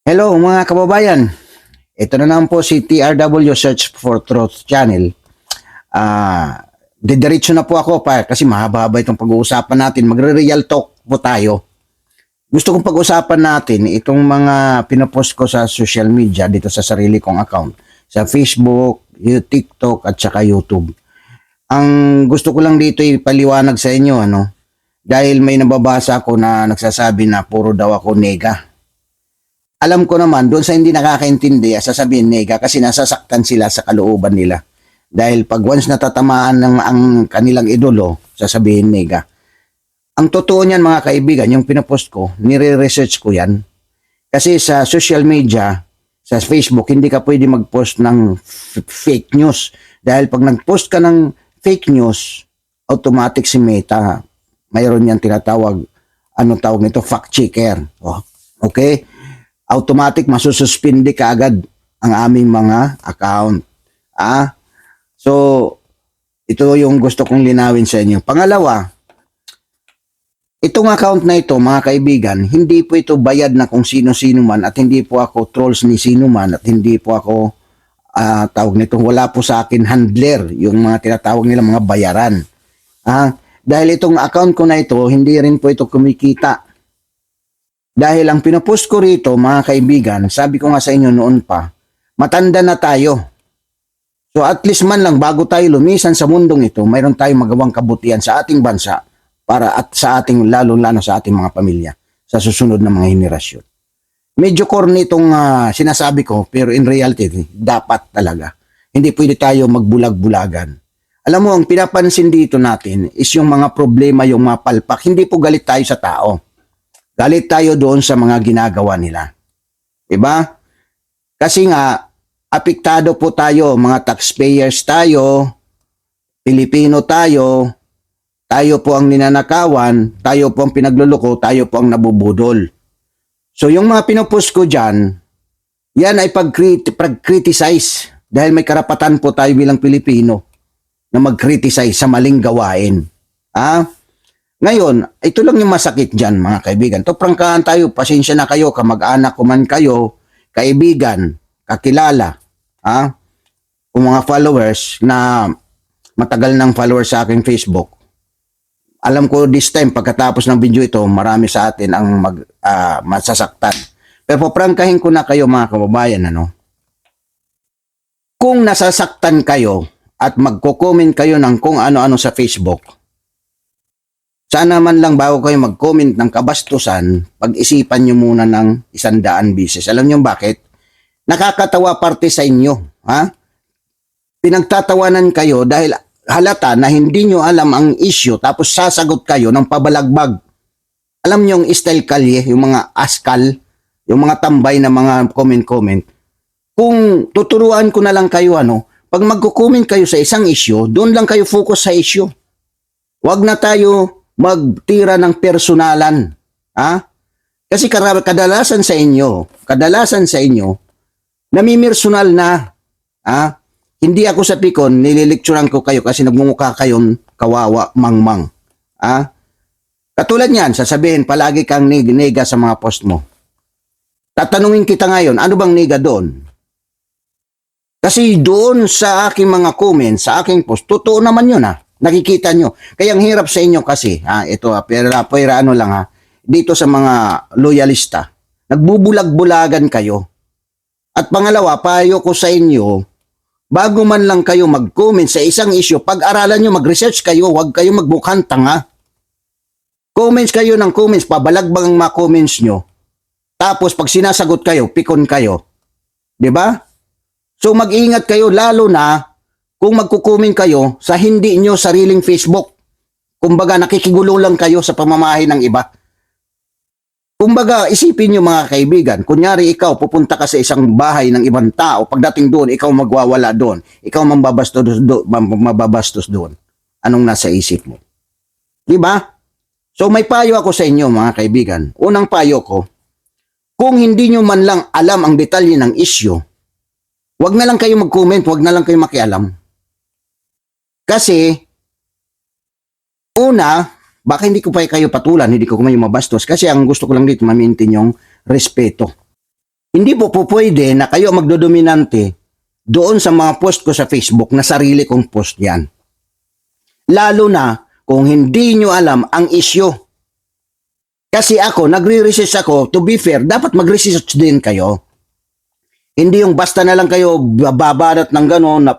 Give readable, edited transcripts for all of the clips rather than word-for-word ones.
Hello mga kababayan, ito na naman po si TRW Search for Truth Channel. Didiretso na po ako kasi mahaba-haba itong pag-uusapan natin. Magre-real talk po tayo. Gusto kong pag-usapan natin itong mga pinopost ko sa social media dito sa sarili kong account. Sa Facebook, TikTok at saka YouTube. Ang gusto ko lang dito ipaliwanag sa inyo, dahil may nababasa ako na nagsasabi na puro daw ako nega. Alam ko naman, doon sa hindi nakakaintindi, sasabihin nega kasi nasasaktan sila sa kalooban nila. Dahil pag once natatamaan ng ang kanilang idolo, sasabihin nega. Ang totoo niyan mga kaibigan, yung pinopost ko, nire-research ko yan. Kasi sa social media, sa Facebook, hindi ka pwede mag-post ng fake news. Dahil pag nag-post ka ng fake news, automatic si Meta, mayroon yan tinatawag, tawag nito, fact checker. Okay? Automatic masususpindi ka agad ang aming mga account. So, ito yung gusto kong linawin sa inyo. Pangalawa, itong account na ito, mga kaibigan, hindi po ito bayad na kung sino-sino man at hindi po ako trolls ni sino man at hindi po ako, tawag nito, wala po sa akin handler, yung mga tinatawag nila mga bayaran. Dahil itong account ko na ito, hindi rin po ito kumikita. Dahil ang pinopost ko rito, mga kaibigan, sabi ko nga sa inyo noon pa, matanda na tayo. So at least man lang bago tayo lumisan sa mundong ito, mayroon tayong magawang kabutihan sa ating bansa para at sa ating lalo-lalo sa ating mga pamilya sa susunod na mga henerasyon. Medyo corny itong sinasabi ko, pero in reality, dapat talaga. Hindi pwede tayo magbulag-bulagan. Alam mo, ang pinapansin dito natin is yung mga problema, yung mga palpak. Hindi po galit tayo sa tao. Galit tayo doon sa mga ginagawa nila. Diba? Kasi nga, apektado po tayo, mga taxpayers tayo, Pilipino tayo po ang ninanakawan, tayo po ang pinagluloko, tayo po ang nabubudol. So yung mga pinopost ko dyan, yan ay pag-criticize dahil may karapatan po tayo bilang Pilipino na mag-criticize sa maling gawain. Ngayon, ito lang yung masakit dyan, mga kaibigan. To prangkahan tayo, pasensya na kayo, kamag-anak ko man kayo, kaibigan, kakilala, o mga followers na matagal ng followers sa aking Facebook. Alam ko this time, pagkatapos ng video ito, marami sa atin ang masasaktan. Pero prangkahin ko na kayo, mga kababayan, kung nasasaktan kayo at magko-comment kayo ng kung ano-ano sa Facebook, sana man lang bago kayo mag-comment ng kabastusan, pag-isipan nyo muna ng 100 beses. Alam nyo bakit? Nakakatawa parte sa inyo. Pinagtatawanan kayo dahil halata na hindi nyo alam ang issue tapos sasagot kayo ng pabalagbag. Alam nyo yung style kalye, yung mga askal, yung mga tambay na mga comment-comment. Kung tuturuan ko na lang kayo, pag magko-comment kayo sa isang issue, doon lang kayo focus sa issue. Huwag na tayo magtira ng personalan. Kasi kadalasan sa inyo, namimersonal na. Hindi ako sa pikon, nililecturean ko kayo kasi nagmumukha kayong kawawa, mangmang. Katulad niyan, sasabihin, palagi kang nega sa mga post mo. Tatanungin kita ngayon, ano bang nega doon? Kasi doon sa aking mga comments, sa aking post, totoo naman yun nakikita nyo. Kaya ang hirap sa inyo kasi, ito pero dito sa mga loyalista, nagbubulag-bulagan kayo. At pangalawa, payo ko sa inyo, bago man lang kayo mag-comment sa isang issue, pag-aralan nyo, mag-research kayo, huwag kayo magmukhang tanga. Comments kayo ng comments, pabalagbang ang mga comments nyo. Tapos pag sinasagot kayo, pikon kayo. Diba? So mag-ingat kayo, lalo na kung magkukumin kayo sa hindi nyo sariling Facebook. Kumbaga nakikigulo lang kayo sa pamamahay ng iba. Kumbaga isipin nyo mga kaibigan, kunyari ikaw pupunta ka sa isang bahay ng ibang tao, pagdating doon ikaw magwawala doon, ikaw mababastos doon. Anong nasa isip mo? Diba? So may payo ako sa inyo mga kaibigan. Unang payo ko, kung hindi nyo man lang alam ang detalye ng issue, wag na lang kayo mag-comment, wag na lang kayo makialam. Kasi, una, baka hindi ko pa kayo patulan, hindi ko kayo mabastos kasi ang gusto ko lang dito ma-maintain yung respeto. Hindi po pwede na kayo magdodominante doon sa mga post ko sa Facebook na sarili kong post yan. Lalo na kung hindi nyo alam ang issue. Kasi ako, nagre-research ako, to be fair, dapat mag-research din kayo. Hindi yung basta na lang kayo babarat ng gano'n na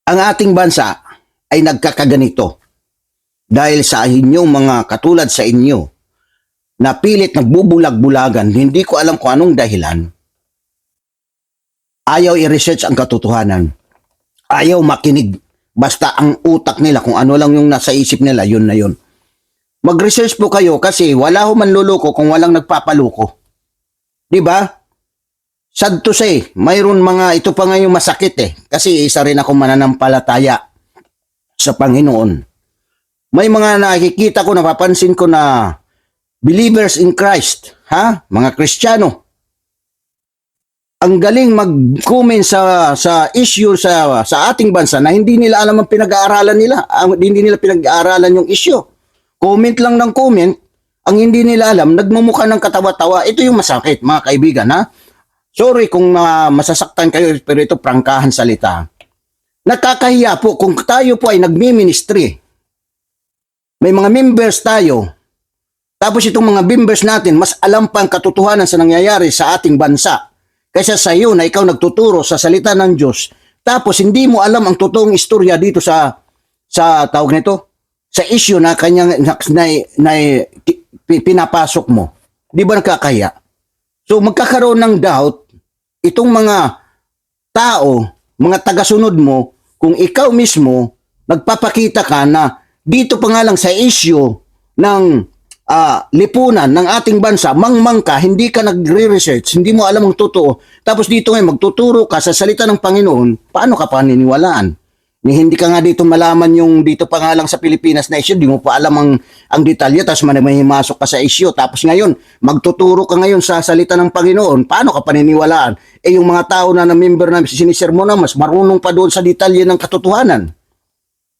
ang ating bansa ay nagkakaganito. Dahil sa inyong mga katulad sa inyo, na pilit nagbubulag-bulagan, hindi ko alam kung anong dahilan. Ayaw i-research ang katotohanan. Ayaw makinig. Basta ang utak nila, kung ano lang yung nasa isip nila, yun na yun. Mag-research po kayo kasi wala ho manluloko kung walang nagpapaloko. Diba? Sad to say, mayroon mga, ito pa nga yung masakit kasi isa rin ako mananampalataya sa Panginoon. May mga nakikita ko, napapansin ko na believers in Christ, mga Kristiyano. Ang galing mag-comment sa issue sa ating bansa na hindi nila alam ang pinag-aaralan nila. Hindi nila pinag-aaralan yung issue. Comment lang ng comment, ang hindi nila alam, nagmumukha ng katawa-tawa. Ito yung masakit, mga kaibigan, Sorry kung masasaktan kayo, pero ito prangkahan salita. Nakakahiya po kung tayo po ay nagmi-ministry. May mga members tayo, tapos itong mga members natin, mas alam pa ang katotohanan sa nangyayari sa ating bansa. Kaysa sa iyo na ikaw nagtuturo sa salita ng Diyos, tapos hindi mo alam ang totoong istorya dito sa tawag nito, sa issue na kanyang na pinapasok mo. Di ba nakakahiya? So magkakaroon ng doubt itong mga tao, mga tagasunod mo, kung ikaw mismo nagpapakita ka na dito pa nga lang sa issue ng lipunan ng ating bansa, mangmang ka, hindi ka nagre-research, hindi mo alam ang totoo, tapos dito ngayon magtuturo ka sa salita ng Panginoon, paano ka paniniwalaan? Hindi ka nga dito malaman yung dito pa nga lang sa Pilipinas na issue, di mo pa alam ang detalye, tapos may himasok ka sa issue, tapos ngayon, magtuturo ka ngayon sa salita ng Panginoon, paano ka paniniwalaan? Yung mga tao na member na sinisir mo na, mas marunong pa doon sa detalye ng katotohanan.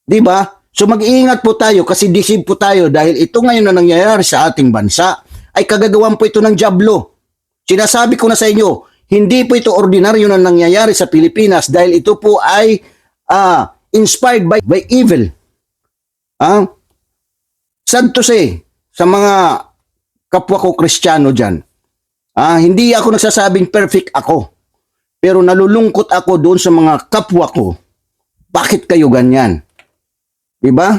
Di ba? So mag-iingat po tayo kasi deceive po tayo dahil ito ngayon na nangyayari sa ating bansa ay kagagawan po ito ng dyablo. Sinasabi ko na sa inyo, hindi po ito ordinaryo na nangyayari sa Pilipinas dahil ito po ay inspired by evil. Sad to say, sa mga kapwa ko Kristiyano dyan, hindi ako nagsasabing perfect ako. Pero nalulungkot ako doon sa mga kapwa ko. Bakit kayo ganyan? Diba?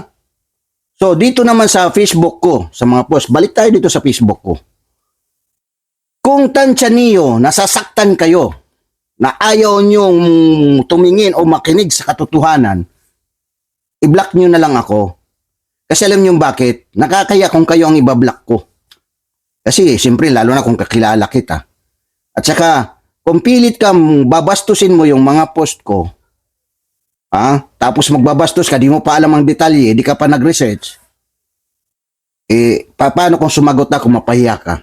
So, dito naman sa Facebook ko, sa mga post, balik tayo dito sa Facebook ko. Kung tansya niyo, nasasaktan kayo, na ayaw niyong tumingin o makinig sa katotohanan, i-block niyo na lang ako. Kasi alam niyo bakit? Nakakaya kung kayo ang ibablock ko. Kasi, siyempre, lalo na kung kakilala kita. At saka, kung pilit kang babastusin mo yung mga post ko, tapos magbabastos ka, di mo pa alam ang detalye, di ka pa nag-research, paano kung sumagot ako, mapahiya ka?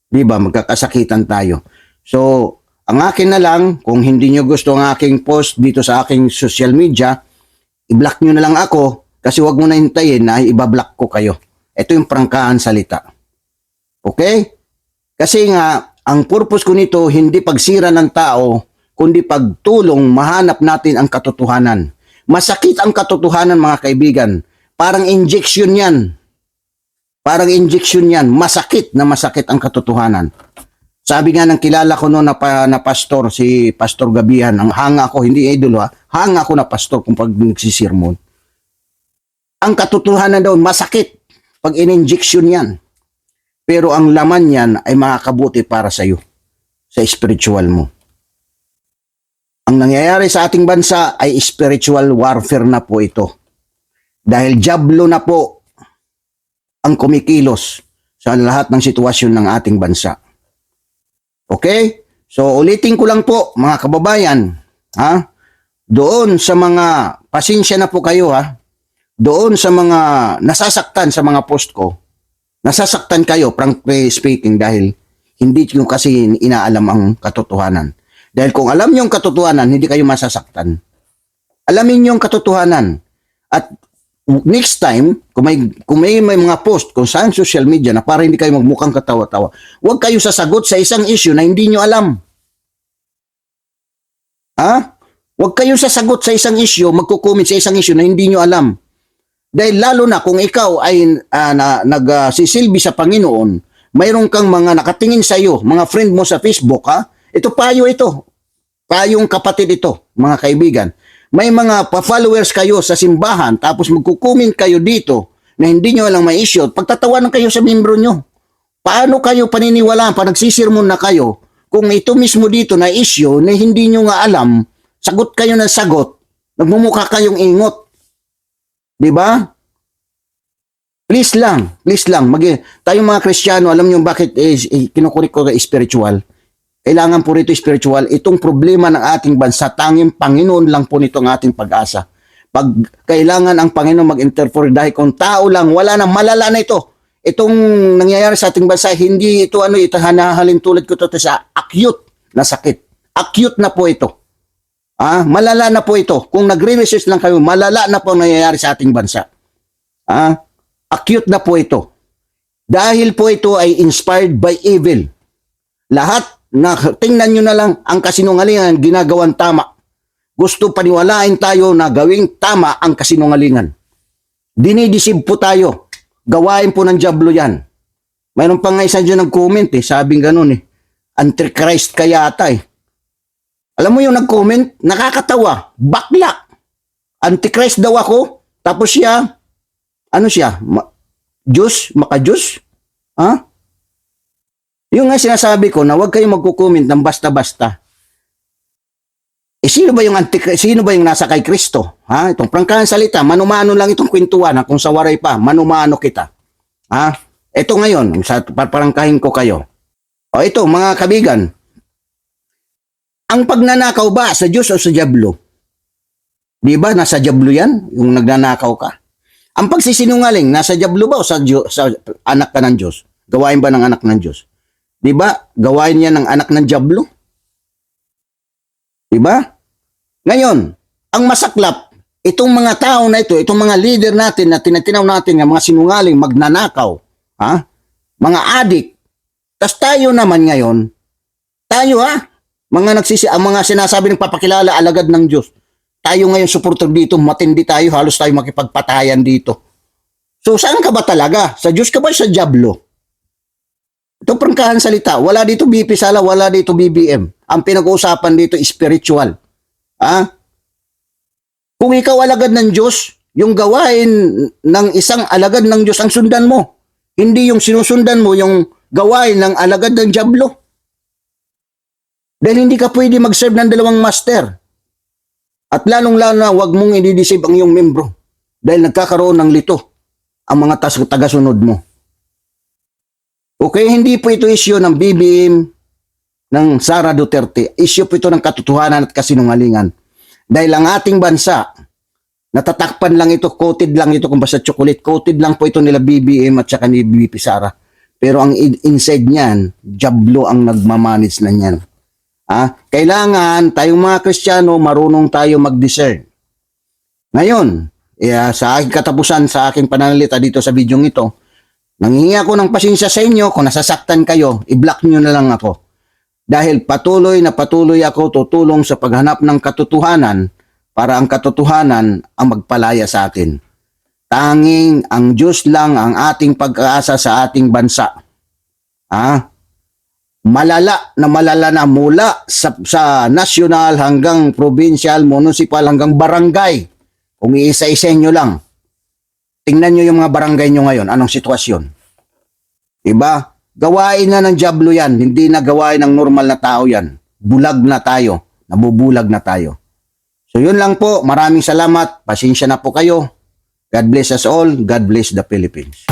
Di ba? Magkakasakitan tayo. So, ang akin na lang, kung hindi nyo gusto ang aking post dito sa aking social media, i-block nyo na lang ako, kasi wag mo na hintayin na ibablock ko kayo. Ito yung prangkahan salita. Okay? Kasi nga, ang purpose ko nito, hindi pagsira ng tao, kundi pagtulong mahanap natin ang katotohanan. Masakit ang katotohanan, mga kaibigan. Parang injection yan. Parang injection yan. Masakit na masakit ang katotohanan. Sabi nga ng kilala ko noon na pastor, si Pastor Gabihan, ang hanga ko, hindi idol hanga ko na pastor kung pag nagsisirmon. Ang katotohanan daw, masakit pag in-injection yan. Pero ang laman yan ay makakabuti para sa iyo, sa spiritual mo. Ang nangyayari sa ating bansa ay spiritual warfare na po ito. Dahil dyablo na po ang kumikilos sa lahat ng sitwasyon ng ating bansa. Okay? So ulitin ko lang po mga kababayan, doon sa mga pasensya na po kayo doon sa mga nasasaktan sa mga post ko, nasasaktan kayo, frankly speaking, dahil hindi nyo kasi inaalam ang katotohanan. Dahil kung alam nyo ang katotohanan, hindi kayo masasaktan. Alamin nyo ang katotohanan. At next time, kung may mga post kung saan social media na para hindi kayo magmukhang katawa-tawa, huwag kayo sasagot sa isang issue na hindi nyo alam. Huwag kayo sasagot sa isang issue, magko-comment sa isang issue na hindi nyo alam. Dahil lalo na kung ikaw ay nagsisilbi sa Panginoon, mayroon kang mga nakatingin sa iyo, mga friend mo sa Facebook, ito payo ito. Payong kapatid ito, mga kaibigan. May mga pa-followers kayo sa simbahan, tapos magko-comment kayo dito na hindi nyo alam may issue, pagtatawanan kayo sa membro nyo. Paano kayo paniniwalaan, pag nagsisirmon na kayo, kung ito mismo dito na issue na hindi nyo nga alam, sagot kayo ng sagot, nagmumukha kayong ingot. Di ba? Please lang. Tayong mga Kristiyano, alam nyo bakit kinukurik ko spiritual? Kailangan po rito spiritual. Itong problema ng ating bansa, tanging Panginoon lang po nito ang ating pag-asa. Pag kailangan ang Panginoon mag-interfere dahil kung tao lang, wala na, malala na ito. Itong nangyayari sa ating bansa, hindi ito hanahalin tulad ko ito sa acute na sakit. Acute na po ito. Malala na po ito. Kung nagre-research lang kayo, malala na po ang nangyayari sa ating bansa. Acute na po ito. Dahil po ito ay inspired by evil. Lahat tingnan nyo na lang ang kasinungalingan ginagawan tama. Gusto paniwalain tayo na gawing tama ang kasinungalingan. Dinidisib po tayo. Gawain po ng dyablo yan. Mayroon pa nga isa dyan nag-comment sabing ganun Antichrist kaya ata Alam mo yung nag-comment? Nakakatawa. Bakla. Antichrist daw ako. Tapos siya, Diyos? Maka-Diyos? Yung nga sinasabi ko na huwag kayong magko-comment ng basta-basta. Sino ba yung Antichrist? Sino ba yung nasa kay Kristo? Itong prangkahan salita, manumano lang itong kwentuhan kung sa waray pa, manumano kita. Ito ngayon, parangkahin ko kayo. Ito, mga kabigan, ang pagnanakaw ba sa Diyos o sa dyablo? Di ba, nasa dyablo yan, yung nagnanakaw ka? Ang pagsisinungaling, nasa dyablo ba o sa anak ka ng Diyos? Gawain ba ng anak ng Diyos? Di ba, gawain yan ng anak ng dyablo? Di ba? Ngayon, ang masaklap, itong mga tao na ito, itong mga leader natin na tinatinaw natin ng mga sinungaling, magnanakaw, mga adik, tas tayo naman ngayon, tayo ang mga sinasabi ng papakilala, alagad ng Diyos. Tayo ngayon supporter dito, matindi tayo, halos tayo makipagpatayan dito. So saan ka ba talaga? Sa Diyos ka ba sa dyablo? Ito prangkahan salita, wala dito BP Sala, wala dito BBM. Ang pinag-uusapan dito spiritual. Kung ikaw alagad ng Diyos, yung gawain ng isang alagad ng Diyos ang sundan mo. Hindi yung sinusundan mo yung gawain ng alagad ng dyablo. Dahil hindi ka pwede mag-serve ng dalawang master. At lalong-lalo na huwag mong i-deceive ang iyong membro. Dahil nagkakaroon ng lito ang mga tagasunod mo. Okay, hindi po ito issue ng BBM ng Sara Duterte. Issue po ito ng katotohanan at kasinungalingan. Dahil ang ating bansa, natatakpan lang ito, coated lang ito, kung basta chocolate, coated lang po ito nila BBM at saka ni BP Sara. Pero ang inside niyan, dyablo ang nagmamanage na niyan. Kailangan tayong mga Kristiyano marunong tayo mag-discern. Ngayon, sa aking katapusan, sa aking pananalita dito sa video ito, nanghihingi ako ng pasensya sa inyo. Kung nasasaktan kayo, i-block nyo na lang ako. Dahil patuloy ako tutulong sa paghanap ng katotohanan para ang katotohanan ang magpalaya sa atin. Tanging ang Diyos lang ang ating pag-aasa sa ating bansa. Malala na mula sa national hanggang provincial, municipal hanggang barangay. Kung iisa-isa nyo lang. Tingnan nyo yung mga barangay nyo ngayon. Anong sitwasyon? Diba? Gawain na ng dyablo yan. Hindi na gawain ng normal na tao yan. Bulag na tayo. Nabubulag na tayo. So yun lang po. Maraming salamat. Pasensya na po kayo. God bless us all. God bless the Philippines.